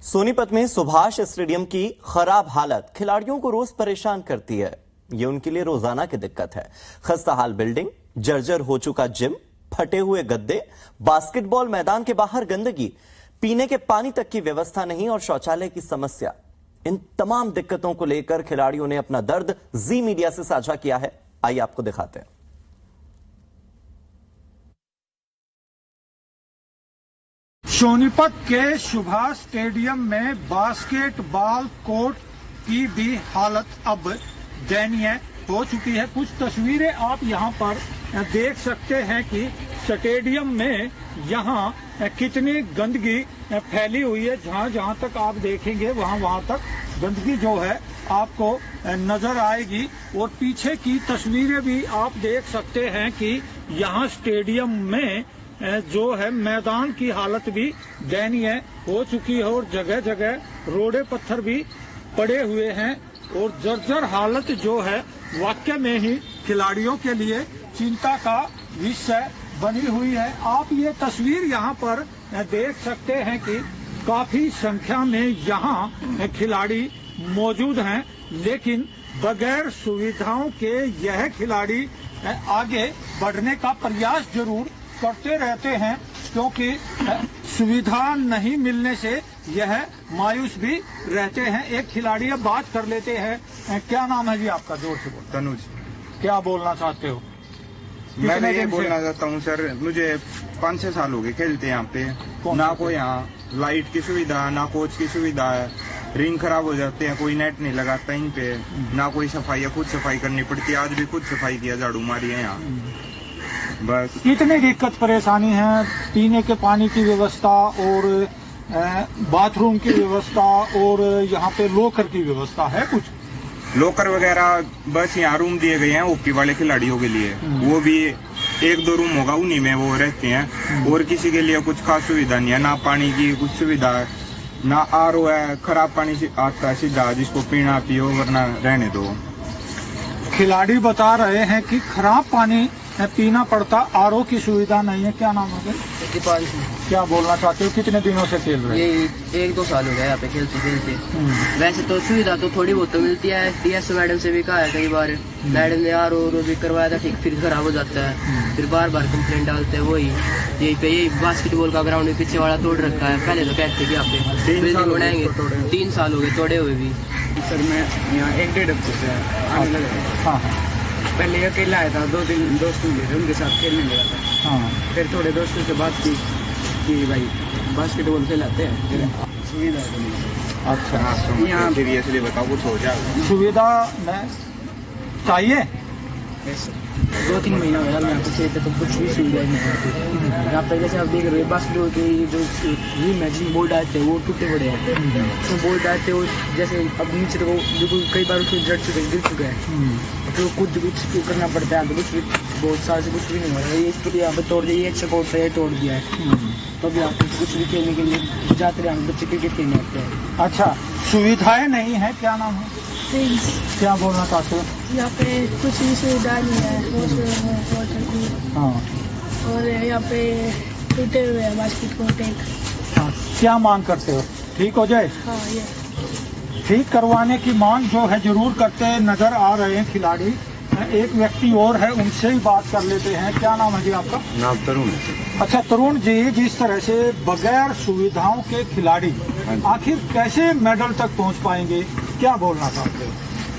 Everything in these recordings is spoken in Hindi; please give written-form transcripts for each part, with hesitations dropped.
सोनीपत में सुभाष स्टेडियम की खराब हालत खिलाड़ियों को रोज परेशान करती है। ये उनके लिए रोजाना की दिक्कत है। खस्ताहाल बिल्डिंग, जर्जर हो चुका जिम, फटे हुए गद्दे, बास्केटबॉल मैदान के बाहर गंदगी, पीने के पानी तक की व्यवस्था नहीं और शौचालय की समस्या। इन तमाम दिक्कतों को लेकर खिलाड़ियों ने अपना दर्द जी मीडिया से साझा किया है। आइए आपको दिखाते हैं। सोनीपत के सुभाष स्टेडियम में बास्केटबॉल कोर्ट की भी हालत अब दयनीय हो चुकी है। कुछ तस्वीरें आप यहां पर देख सकते हैं कि स्टेडियम में यहां कितनी गंदगी फैली हुई है। जहां जहां तक आप देखेंगे वहां तक गंदगी जो है आपको नजर आएगी। और पीछे की तस्वीरें भी आप देख सकते हैं कि यहां स्टेडियम में जो है मैदान की हालत भी दयनीय हो चुकी है और जगह जगह रोड़े पत्थर भी पड़े हुए हैं और जर्जर हालत जो है वाकई में ही खिलाड़ियों के लिए चिंता का विषय बनी हुई है। आप ये तस्वीर यहाँ पर देख सकते हैं कि काफी संख्या में यहाँ खिलाड़ी मौजूद हैं, लेकिन बगैर सुविधाओं के यह खिलाड़ी आगे बढ़ने का प्रयास जरूर करते रहते हैं, क्योंकि सुविधा नहीं मिलने से यह मायूस भी रहते हैं। एक खिलाड़ी अब बात कर लेते हैं। क्या नाम है जी आपका? जोर से बोलो। तनुज। क्या बोलना चाहते हो? मैं ये बोलना चाहता हूँ सर, मुझे 5-6 साल हो गए खेलते यहाँ पे। ना कोई यहाँ लाइट की सुविधा, ना कोच की सुविधा है। रिंग खराब हो जाते हैं, कोई नेट नहीं लगाता इन पे। ना कोई सफाई है, खुद सफाई करनी पड़ती है। आज भी खुद सफाई किया, झाड़ू मारी है यहाँ। बस कितनी दिक्कत परेशानी है? पीने के पानी की व्यवस्था और बाथरूम की व्यवस्था और यहाँ पे लॉकर की व्यवस्था है? कुछ लॉकर वगैरह बस यहाँ रूम दिए गए हैं हॉकी वाले खिलाड़ियों के लिए। वो भी 1-2 रूम होगा, उन्हीं में वो रहते हैं। और किसी के लिए कुछ खास सुविधा नहीं है। ना पानी की कुछ सुविधा है, ना आरओ है। खराब पानी से आता है सीधा, जिसको पीना पियो, वरना रहने दो। खिलाड़ी बता रहे हैं कि खराब पानी पीना पड़ता, आरओ की सुविधा नहीं है। क्या नाम है? दीपाल सिंह। क्या बोलना चाहते हो? कितने दिनों से खेल रहे हैं? ये 1-2 साल हो गए यहाँ पे खेलते। वैसे तो सुविधा तो थोड़ी बहुत तो मिलती है। टीएस मैडम से भी कहा है कई बार, मैडम ने आरओ भी करवाया था, ठीक फिर खराब हो जाता है। फिर बार बार कंप्लेंट डालते हैं। वही यही पे यही बास्केटबॉल का ग्राउंड भी पीछे वाला तोड़ रखा है। पहले तो कहते थे कि यहाँ पे बिल्डिंग बनाएंगे, 3 साल हो गए तोड़े हुए भी। सर मैं यहाँ 1-1.5 हफ्ते से आने लगा। हाँ। पहले अकेला आया था, 2-3 दोस्त मिले थे, उनके साथ खेलने लगा था। हाँ। फिर थोड़े दोस्तों से बात की कि भाई बास्केटबॉल खेलाते हैं, सुविधा है नहीं। अच्छा, यहाँ सीरियसली बताओ, कुछ हो जाएगा? सुविधा में चाहिए। 2-3 महीना हो गया मैं आपको खेलते, तो कुछ भी सुविधा नहीं है यहाँ पे। जैसे आप देख रहे हो बास्केटबॉल के जो मैचिंग बोर्ड आए थे वो टूटे पड़े हैं। तो बोर्ड आए थे वो जैसे अब नीचे तो बिल्कुल कई बार उसको गिर चुके हैं। तो कुछ करना पड़ता है। तो कुछ भी बहुत साल से कुछ भी नहीं हो रहा है। इसके लिए यहाँ पे तोड़ दिया, अच्छा कोर्ट है तोड़ दिया है। तो अभी यहाँ पे कुछ भी खेलने के लिए जाते रहे हम बच्चे, क्रिकेट खेलने आते हैं। अच्छा, सुविधाएं नहीं है। क्या नाम है? क्या बोलना चाहते हो? यहाँ पे कुछ भी सुविधा नहीं है वाटर की। हाँ। और यहाँ पे टूटे हुए हैं बास्केटबॉल एक। हाँ। क्या मांग करते हो? ठीक हो जाए? हाँ, ये ठीक करवाने की मांग जो है जरूर करते नजर आ रहे हैं खिलाड़ी। एक व्यक्ति और है, उनसे ही बात कर लेते हैं। क्या नाम है जी आपका? नाम तरुण है। अच्छा तरुण जी, जिस तरह से बगैर सुविधाओं के खिलाड़ी आखिर कैसे मेडल तक पहुंच पाएंगे, क्या बोलना चाहते हो?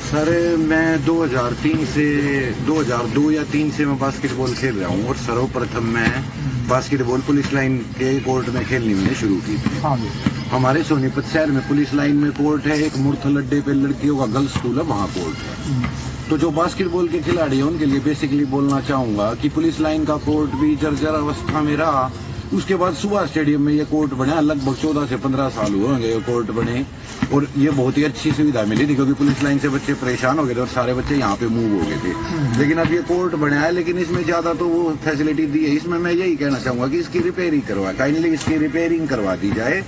सर मैं 2002 या 3 से मैं बास्केटबॉल खेल रहा हूँ और सर्वप्रथम मैं बास्केटबॉल पुलिस लाइन के कोर्ट में खेलनी मैंने शुरू की थी। हाँ जी। हमारे सोनीपत शहर में पुलिस लाइन में कोर्ट है, एक मुरथल अड्डे पे लड़कियों का गर्ल्स स्कूल है, वहाँ कोर्ट है। तो जो बास्केटबॉल के खिलाड़ी हैं उनके लिए बेसिकली बोलना चाहूंगा कि पुलिस लाइन का कोर्ट भी जर्जर अवस्था में रहा। उसके बाद सुभाष स्टेडियम में ये कोर्ट बना, लगभग 14 से 15 साल हुए होंगे ये कोर्ट बने, और ये बहुत ही अच्छी सुविधा मिली थी क्योंकि पुलिस लाइन से बच्चे परेशान हो गए थे और सारे बच्चे यहाँ पे मूव हो गए थे। लेकिन अब ये कोर्ट बना है, लेकिन इसमें ज्यादा तो वो फैसिलिटी दी है। इसमें मैं यही कहना चाहूंगा कि इसकी रिपेयरिंग काइंडली इसकी रिपेयरिंग करवा दी जाए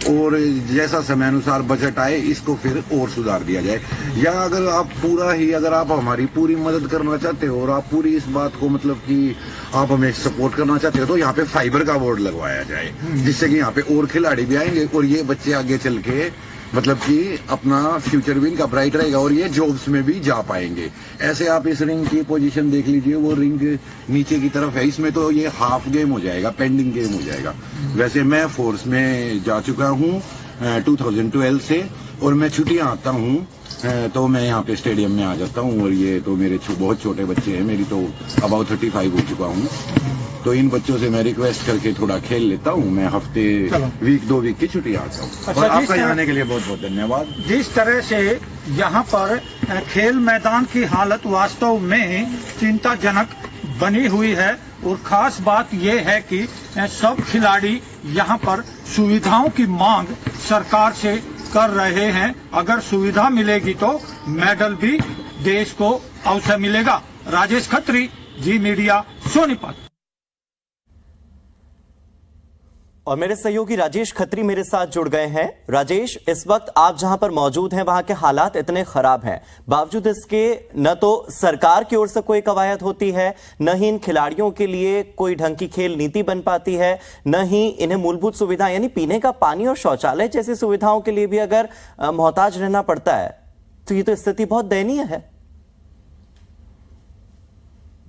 और जैसा समय अनुसार बजट आए इसको फिर और सुधार दिया जाए। या अगर आप हमारी पूरी मदद करना चाहते हो और आप पूरी इस बात को मतलब कि आप हमें सपोर्ट करना चाहते हो तो यहाँ पे फाइबर का बोर्ड लगवाया जाए, जिससे कि यहाँ पे और खिलाड़ी भी आएंगे और ये बच्चे आगे चल के मतलब कि अपना फ्यूचर भी इनका ब्राइट रहेगा और ये जॉब्स में भी जा पाएंगे। ऐसे आप इस रिंग की पोजीशन देख लीजिए, वो रिंग नीचे की तरफ है, इसमें तो ये हाफ गेम हो जाएगा, पेंडिंग गेम हो जाएगा। वैसे मैं फोर्स में जा चुका हूँ 2012 से, और मैं छुट्टियाँ आता हूँ तो मैं यहाँ पे स्टेडियम में आ जाता हूँ। और ये तो मेरे बहुत छोटे बच्चे हैं, मेरी तो अबाउट 35 हो चुका हूँ, तो इन बच्चों से मैं रिक्वेस्ट करके थोड़ा खेल लेता हूँ। मैं हफ्ते वीक 2 वीक की छुट्टी आता हूँ। अच्छा, और आपका यहाँ आने के लिए बहुत बहुत धन्यवाद। जिस तरह से यहाँ पर खेल मैदान की हालत वास्तव में चिंताजनक बनी हुई है, और खास बात यह है कि सब खिलाड़ी यहाँ पर सुविधाओं की मांग सरकार से कर रहे हैं। अगर सुविधा मिलेगी तो मेडल भी देश को अवश्य मिलेगा। राजेश खत्री, जी मीडिया, सोनीपत। और मेरे सहयोगी राजेश खत्री मेरे साथ जुड़ गए हैं। राजेश, इस वक्त आप जहां पर मौजूद हैं वहां के हालात इतने खराब हैं, बावजूद इसके न तो सरकार की ओर से कोई कवायद होती है, न ही इन खिलाड़ियों के लिए कोई ढंग की खेल नीति बन पाती है, न ही इन्हें मूलभूत सुविधा यानी पीने का पानी और शौचालय जैसी सुविधाओं के लिए भी अगर मोहताज रहना पड़ता है, तो ये तो स्थिति बहुत दयनीय है।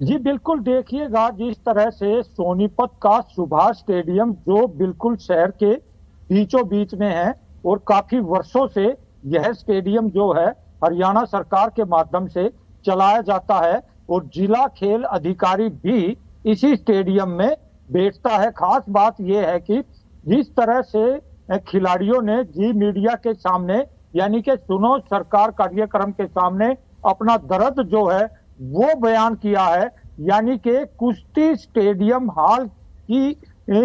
जी बिल्कुल, देखिएगा जिस तरह से सोनीपत का सुभाष स्टेडियम जो बिल्कुल शहर के बीचों बीच में है, और काफी वर्षों से यह स्टेडियम जो है हरियाणा सरकार के माध्यम से चलाया जाता है, और जिला खेल अधिकारी भी इसी स्टेडियम में बैठता है। खास बात यह है कि जिस तरह से खिलाड़ियों ने जी मीडिया के सामने यानी कि सुनो सरकार कार्यक्रम के सामने अपना दर्द जो है वो बयान किया है, यानी कि कुश्ती स्टेडियम हाल की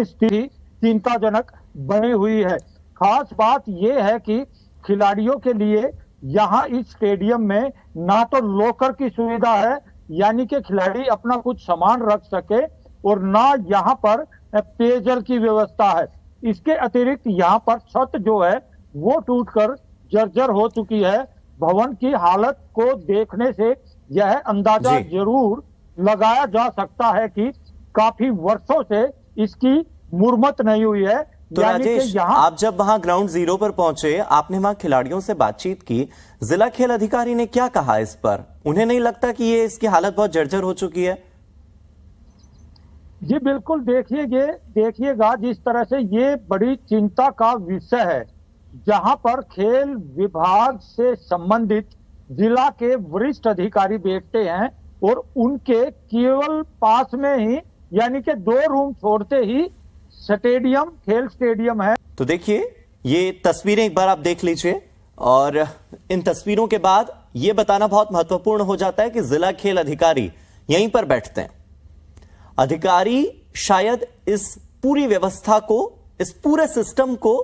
स्थिति चिंताजनक बनी हुई है। खास बात यह है कि खिलाड़ियों के लिए यहाँ इस स्टेडियम में ना तो लॉकर की सुविधा है, यानी कि खिलाड़ी अपना कुछ सामान रख सके, और ना यहाँ पर पेयजल की व्यवस्था है। इसके अतिरिक्त यहाँ पर छत जो है वो टूटकर जर्जर हो चुकी है। भवन की हालत को देखने से यह अंदाजा जरूर लगाया जा सकता है कि काफी वर्षों से इसकी मुरम्मत नहीं हुई है। तो राजेश, आप जब वहां ग्राउंड जीरो पर पहुंचे, आपने वहां खिलाड़ियों से बातचीत की, जिला खेल अधिकारी ने क्या कहा इस पर? उन्हें नहीं लगता कि ये इसकी हालत बहुत जर्जर हो चुकी है? जी बिल्कुल, देखिएगा जिस तरह से ये बड़ी चिंता का विषय है, जहां पर खेल विभाग से संबंधित जिला के वरिष्ठ अधिकारी बैठते हैं, और उनके केवल पास में ही यानी कि 2 रूम छोड़ते ही स्टेडियम, खेल स्टेडियम है। तो देखिए, ये तस्वीरें एक बार आप देख लीजिए, और इन तस्वीरों के बाद ये बताना बहुत महत्वपूर्ण हो जाता है कि जिला खेल अधिकारी यहीं पर बैठते हैं। अधिकारी शायद इस पूरी व्यवस्था को, इस पूरे सिस्टम को,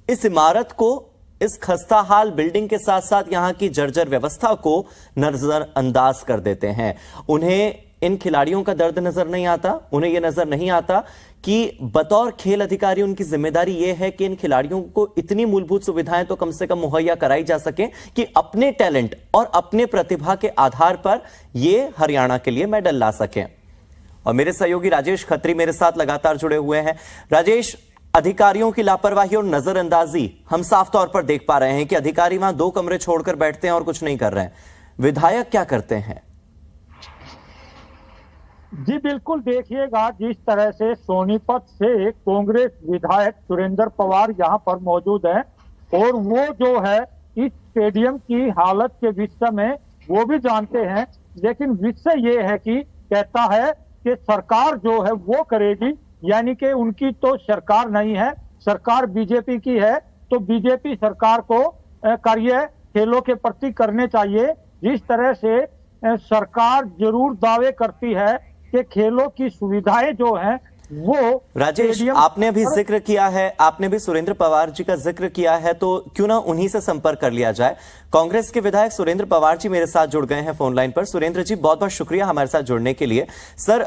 इस इमारत को, इस खस्ताहाल बिल्डिंग के साथ साथ यहां की जर्जर व्यवस्था को नजरअंदाज कर देते हैं। उन्हें इन खिलाड़ियों का दर्द नजर नहीं आता, उन्हें यह नजर नहीं आता कि बतौर खेल अधिकारी उनकी जिम्मेदारी यह है कि इन खिलाड़ियों को इतनी मूलभूत सुविधाएं तो कम से कम मुहैया कराई जा सके कि अपने टैलेंट और अपने प्रतिभा के आधार पर ये हरियाणा के लिए मेडल ला सकें। और मेरे सहयोगी राजेश खत्री मेरे साथ लगातार जुड़े हुए हैं। राजेश, अधिकारियों की लापरवाही और नजरअंदाजी हम साफ तौर पर देख पा रहे हैं कि अधिकारी वहां 2 कमरे छोड़कर बैठते हैं और कुछ नहीं कर रहे हैं। विधायक क्या करते हैं? जी बिल्कुल, देखिएगा जिस तरह से सोनीपत से कांग्रेस विधायक सुरेंद्र पवार यहाँ पर मौजूद हैं, और वो जो है इस स्टेडियम की हालत के विषय में वो भी जानते हैं, लेकिन विषय ये है कि कहता है कि सरकार जो है वो करेगी, यानी कि उनकी तो सरकार नहीं है, सरकार बीजेपी की है, तो बीजेपी सरकार को कार्य खेलों के प्रति करने चाहिए। जिस तरह से सरकार जरूर दावे करती है कि खेलों की सुविधाएं जो हैं वो राजेश, आपने भी जिक्र किया है, आपने भी सुरेंद्र पवार जी का जिक्र किया है, तो क्यों ना उन्हीं से संपर्क कर लिया जाए। कांग्रेस के विधायक सुरेंद्र पवार जी मेरे साथ जुड़ गए हैं फोन लाइन पर। सुरेंद्र जी, बहुत बहुत शुक्रिया हमारे साथ जुड़ने के लिए। सर,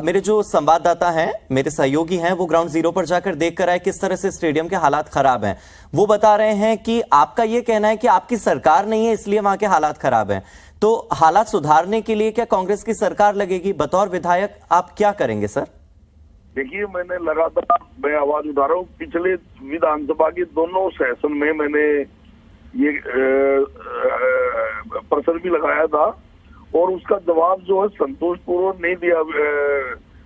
मेरे जो संवाददाता हैं, मेरे सहयोगी हैं, वो ग्राउंड जीरो पर जाकर देख कर आए किस तरह से स्टेडियम के हालात खराब हैं। वो बता रहे हैं कि आपका यह कहना है कि आपकी सरकार नहीं है इसलिए वहां के हालात खराब हैं, तो हालात सुधारने के लिए क्या कांग्रेस की सरकार लगेगी? बतौर विधायक आप क्या करेंगे सर? देखिए, मैंने लगातार मैं आवाज उठा रहा हूँ। पिछले विधानसभा के दोनों सेशन में मैंने ये प्रश्न भी लगाया था और उसका जवाब जो है संतोषपूर्वक नहीं दिया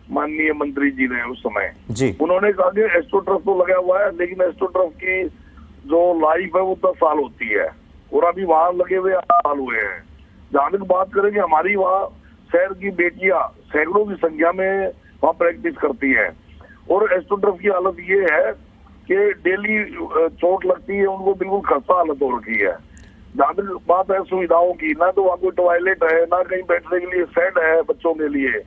माननीय मंत्री जी ने उस समय जी। उन्होंने कहा कि एस्ट्रोट्रफ तो लगा हुआ है, लेकिन एस्ट्रोट्रफ की जो लाइफ है वो 10 साल होती है और अभी वहां लगे हुए 8 साल हुए हैं। जहां तक बात करेंगे, हमारी वहाँ शहर की बेटियां सैकड़ों की संख्या में वहाँ प्रैक्टिस करती हैं और एस्ट्रोट्रफ की हालत ये है कि डेली चोट लगती है, उनको बिल्कुल खस्ता हालत हो रखी है। जहाँ तक बात है सुविधाओं की, ना तो वहाँ कोई टॉयलेट है, ना कहीं बैठने के लिए शेड है बच्चों के लिए।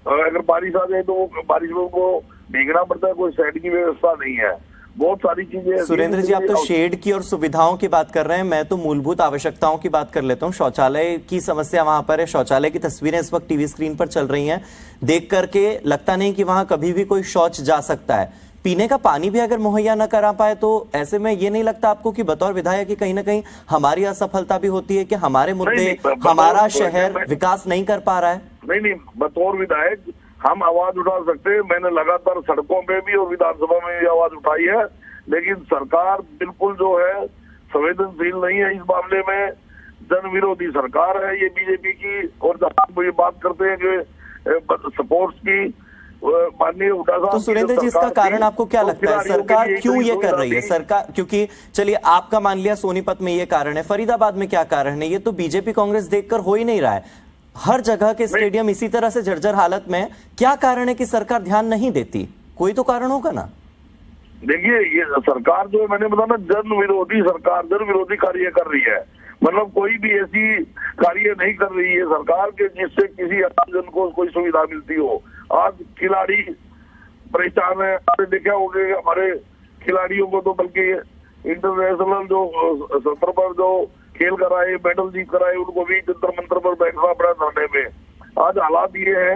अगर बारिश आ जाए तो बारिश में उनको भीगना पड़ता है, कोई शेड की व्यवस्था नहीं है। बहुत सारी चीजें। सुरेंद्र जी, आप तो शेड की और सुविधाओं की बात कर रहे हैं, मैं तो मूलभूत आवश्यकताओं की बात कर लेता हूं। शौचालय की समस्या वहां पर है, शौचालय की तस्वीरें इस वक्त टीवी स्क्रीन पर चल रही हैं, देख करके लगता नहीं कि वहां कभी भी कोई शौच जा सकता है। पीने का पानी भी अगर मुहैया न करा पाए तो ऐसे में ये नहीं लगता आपको कि बतौर विधायक की कहीं ना कहीं हमारी असफलता भी होती है कि हमारे मुद्दे, हमारा शहर विकास नहीं कर पा रहा है? नहीं, बतौर विधायक हम आवाज उठा सकते हैं। मैंने लगातार सड़कों पे भी और विधानसभा में भी आवाज उठाई है, लेकिन सरकार बिल्कुल जो है संवेदनशील नहीं है इस मामले में। जन विरोधी सरकार है ये बीजेपी की। और जब ये बात करते हैं कि स्पोर्ट्स की, माननीय हुड्डा साहब, तो सुरेंद्र जी, इसका कारण आपको क्या लगता है? सरकार क्यों ये कर रही है? सरकार, क्योंकि चलिए आपका मान लिया सोनीपत में ये कारण है, फरीदाबाद में क्या कारण है? ये तो बीजेपी कांग्रेस देखकर हो ही नहीं रहा है। हर जगह के स्टेडियम इसी तरह से जर्जर हालत में, क्या कारण है कि सरकार ध्यान नहीं देती? कोई तो कारण होगा ना। देखिए, ये सरकार जो है, मैंने बताया ना, जन विरोधी सरकार, जन विरोधी कार्य कर रही है। मतलब कोई भी ऐसी कार्य नहीं कर रही है सरकार के जिससे किसी आम जन को कोई सुविधा मिलती हो। आज खिलाड़ी परेशान है। आपने देखा होगा हमारे खिलाड़ियों को तो बल्कि इंटरनेशनल जो स्तर पर जो खेल कराए, मेडल जीत कराए, उनको भी जंतर मंत्र पर बैठना पड़ा धरने में। आज हालात ये है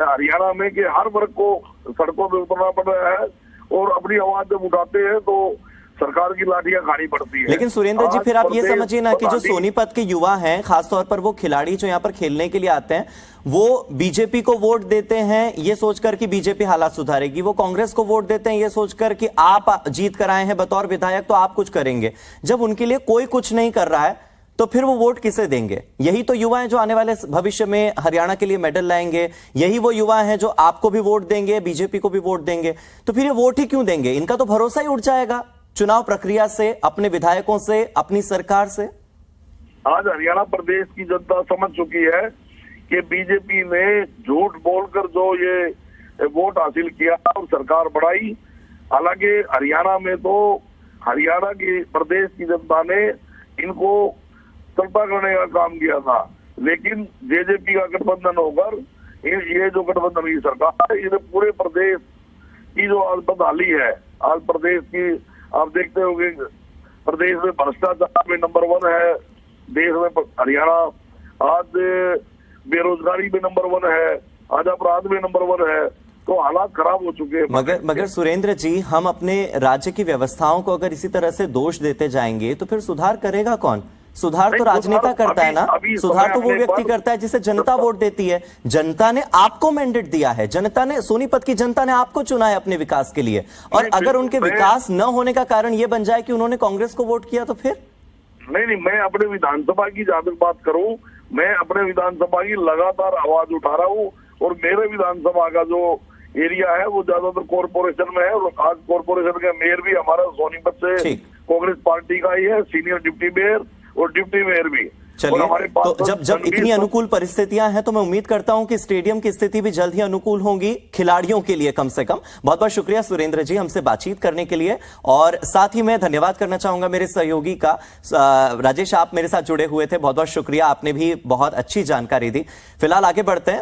हरियाणा में कि हर वर्ग को सड़कों पर उतरना पड़ रहा है और अपनी आवाज जब उठाते हैं तो सरकार की लाठियां खानी पड़ती है। लेकिन सुरेंद्र जी, फिर आप ये समझिए ना कि जो सोनीपत के युवा हैं, खासतौर पर वो खिलाड़ी जो यहाँ पर खेलने के लिए आते हैं, वो बीजेपी को वोट देते हैं ये सोचकर कि बीजेपी हालात सुधारेगी, वो कांग्रेस को वोट देते हैं ये सोचकर कि आप जीत कर आए हैं बतौर विधायक तो आप कुछ करेंगे। जब उनके लिए कोई कुछ नहीं कर रहा है तो फिर वो वोट किसे देंगे? यही तो युवा हैं जो आने वाले भविष्य में हरियाणा के लिए मेडल लाएंगे, यही वो युवा हैं जो आपको भी वोट देंगे, बीजेपी को भी वोट देंगे। तो फिर ये वोट ही क्यों देंगे? इनका तो भरोसा ही उठ जाएगा चुनाव प्रक्रिया से, अपने विधायकों से, अपनी सरकार से। आज हरियाणा प्रदेश की जनता समझ चुकी है कि बीजेपी ने झूठ बोलकर जो ये वोट हासिल किया और सरकार बढ़ाई। हालांकि हरियाणा में तो हरियाणा की प्रदेश की जनता ने इनको चलता करने का काम किया था, लेकिन जेजेपी का गठबंधन होकर ये जो गठबंधन की सरकार है, ये पूरे प्रदेश की जो आज बदहाली है, आज प्रदेश की आप देखते होंगे प्रदेश में भ्रष्टाचार में नंबर 1 है, देश में हरियाणा आज बेरोजगारी में नंबर 1 है, आज अपराध में नंबर 1 है। तो हालात खराब हो चुके हैं। मगर सुरेंद्र जी, हम अपने राज्य की व्यवस्थाओं को अगर इसी तरह से दोष देते जाएंगे तो फिर सुधार करेगा कौन? सुधार तो राजनेता करता है ना, सुधार तो वो व्यक्ति करता है जिसे जनता वोट देती है। जनता ने आपको मैंडेट दिया है, जनता ने, सोनीपत की जनता ने आपको चुना है अपने विकास के लिए, और अगर उनके विकास न होने का कारण ये बन जाए कि उन्होंने कांग्रेस को वोट किया तो फिर? नहीं, मैं अपने विधानसभा की जहां तक बात करूं, मैं अपने विधानसभा की लगातार आवाज उठा रहा हूं और मेरे विधानसभा का जो एरिया है वो ज्यादातर कॉर्पोरेशन में है और आज कॉर्पोरेशन का मेयर भी हमारा सोनीपत से कांग्रेस पार्टी का ही है, सीनियर डिप्टी मेयर और डिप्टी मेयर भी। चलिए, तो जब इतनी अनुकूल परिस्थितियां हैं तो मैं उम्मीद करता हूं कि स्टेडियम की स्थिति भी जल्द ही अनुकूल होंगी खिलाड़ियों के लिए कम से कम। बहुत बहुत शुक्रिया सुरेंद्र जी हमसे बातचीत करने के लिए, और साथ ही मैं धन्यवाद करना चाहूंगा मेरे सहयोगी का, राजेश, आप मेरे साथ जुड़े हुए थे, बहुत बहुत शुक्रिया, आपने भी बहुत अच्छी जानकारी दी। फिलहाल आगे बढ़ते हैं।